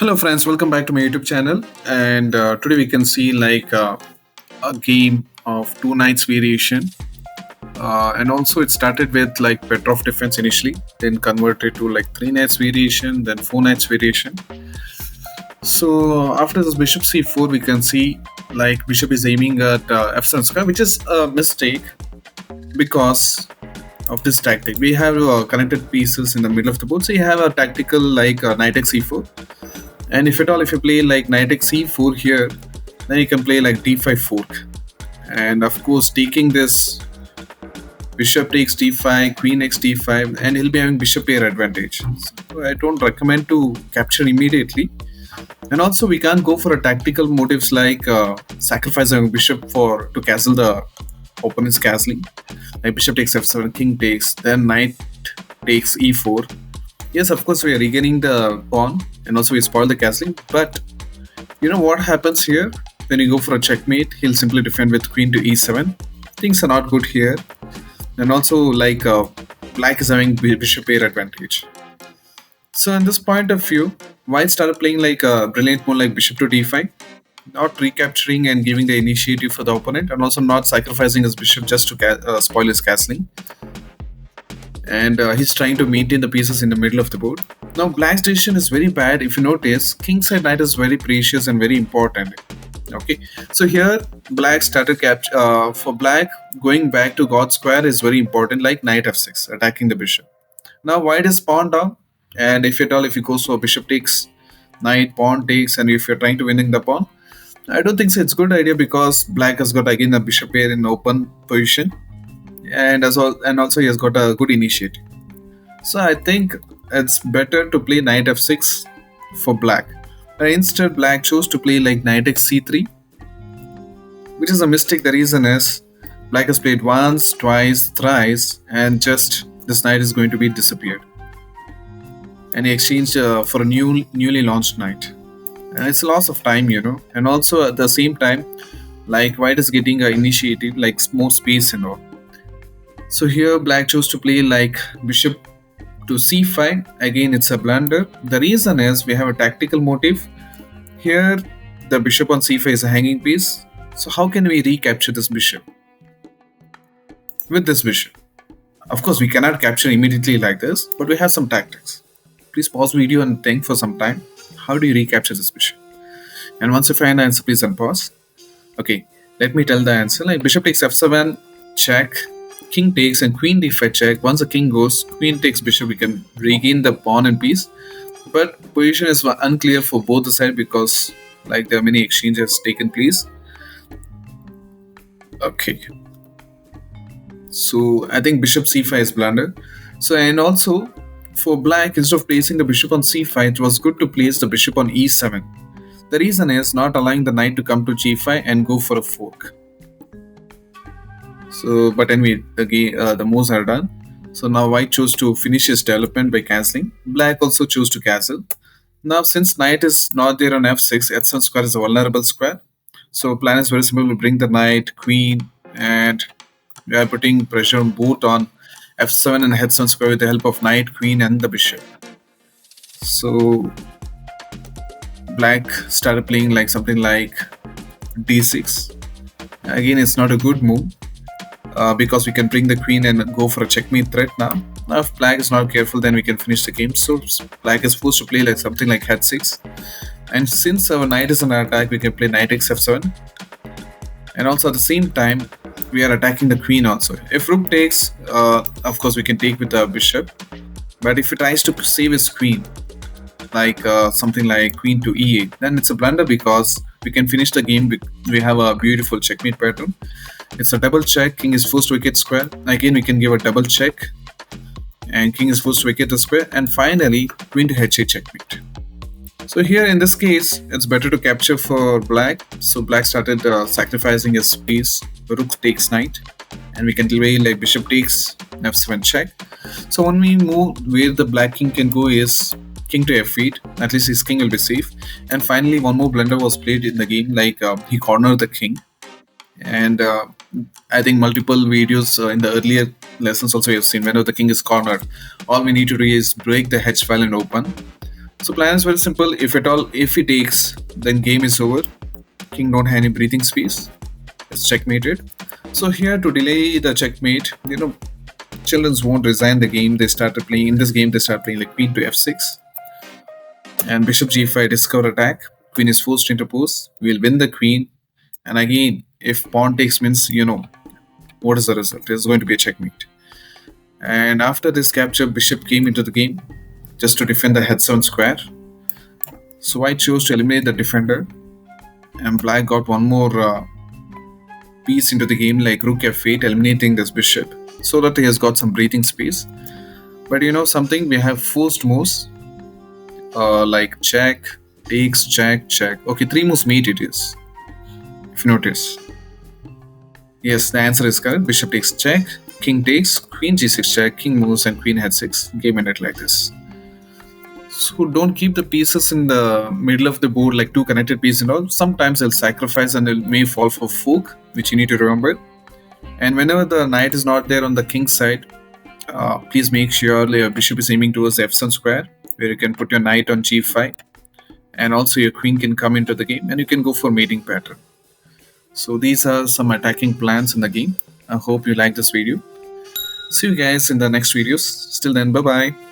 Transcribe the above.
Hello, friends. Welcome back to my YouTube channel. And today we can see a game of two knights variation. And also it started with like Petrov defense initially, then converted to like three knights variation, then four knights variation. So after this bishop c4, we can see like bishop is aiming at f7 square, which is a mistake because of this tactic. We have connected pieces in the middle of the board, so you have a tactical like knight x e4. And if at all, if you play like knight x c4 here, then you can play like d5 fork. And of course, taking this bishop takes d5, queen x d5, and he'll be having bishop pair advantage. So I don't recommend to capture immediately. And also, we can't go for a tactical motives like sacrificing bishop for to castle the opponent's castling. Like bishop takes f7, king takes, then knight takes e4. Yes, of course, we are regaining the pawn and also we spoil the castling. But you know what happens here? When you go for a checkmate, he'll simply defend with queen to e7. Things are not good here. And also, like black is having bishop pair advantage. So, in this point of view, white started playing like a brilliant move like bishop to d5, not recapturing and giving the initiative for the opponent, and also not sacrificing his bishop just to spoil his castling. And he's trying to maintain the pieces in the middle of the board. Now black's decision is very bad. If you notice, kingside knight is very precious and very important. Okay, so here black started for black going back to god square is very important, like knight f6 attacking the bishop. Now white is pawn down, and if at all if he goes for bishop takes, knight pawn takes, and if you're trying to winning the pawn, I don't think so it's good idea because black has got again a bishop pair in open position, and also he has got a good initiative. So I think it's better to play knight f6 for black. But instead, black chose to play like knight x c3, which is a mistake. The reason is black has played once, twice, thrice, and just this knight is going to be disappeared. And he exchanged for a newly launched knight. And it's a loss of time, you know. And also at the same time, like white is getting an initiative, like more space and all. So here black chose to play like bishop to c5. Again, it's a blunder. The reason is we have a tactical motive. Here the bishop on c5 is a hanging piece. So how can we recapture this bishop? With this bishop. Of course, we cannot capture immediately like this, but we have some tactics. Please pause video and think for some time. How do you recapture this bishop? And once you find the answer, please unpause. Okay, let me tell the answer. Like bishop takes f7, check, king takes, and queen d5 check. Once the king goes, queen takes bishop, we can regain the pawn and piece. But position is unclear for both the sides because like there are many exchanges taken place. Okay. So I think bishop c5 is blunder. So and also for black, instead of placing the bishop on c5, it was good to place the bishop on e7. The reason is not allowing the knight to come to g5 and go for a fork. So, but anyway, the moves are done. So now white chose to finish his development by castling. Black also chose to castle. Now, since knight is not there on f6, h7 square is a vulnerable square. So plan is very simple. We bring the knight, queen, and we are putting pressure on both on f7 and h7 square with the help of knight, queen, and the bishop. So black started playing like something like d6. Again, it's not a good move. Because we can bring the queen and go for a checkmate threat now. Now if black is not careful, then we can finish the game. So black is forced to play like something like h6. And since our knight is under attack, we can play knight x f7. And also at the same time, we are attacking the queen also. If rook takes, of course we can take with the bishop. But if he tries to save his queen, like something like queen to e8, then it's a blunder because we can finish the game. We have a beautiful checkmate pattern. It's a double check. King is forced to wicket square. Again, we can give a double check. And king is forced to wicket the square. And finally, queen to h8 checkmate. So here in this case, it's better to capture for black. So black started sacrificing his piece. Rook takes knight. And we can delay like bishop takes, f7 check. So when we move, where the black king can go is king to f8. At least his king will be safe. And finally, one more blunder was played in the game. Like he cornered the king. And I think multiple videos in the earlier lessons also you have seen whenever the king is cornered, all we need to do is break the h file and open. So plan is very simple. If at all, if he takes, then game is over. King don't have any breathing space. It's checkmated. So here to delay the checkmate, children won't resign the game. They started playing in this game. They start playing like queen to f6 and bishop g5 discover attack. Queen is forced to interpose. We'll win the queen. And again, if pawn takes means what is the result? It's going to be a checkmate. And after this capture, bishop came into the game just to defend the h7 square. So white chose to eliminate the defender, and black got one more piece into the game like rook f8, eliminating this bishop so that he has got some breathing space. But something, we have forced moves like check, takes, check, check. Okay, three moves mate it is, if you notice. Yes, the answer is correct. Bishop takes check, king takes, queen g6 check, king moves, and queen h6. Game ended like this. So don't keep the pieces in the middle of the board like two connected pieces and all. Sometimes they'll sacrifice and it may fall for fork, which you need to remember. And whenever the knight is not there on the king side, please make sure your bishop is aiming towards the f7 square, where you can put your knight on g5, and also your queen can come into the game and you can go for mating pattern. So these are some attacking plans in the game. I hope you like this video. See you guys in the next videos. Till then, bye bye.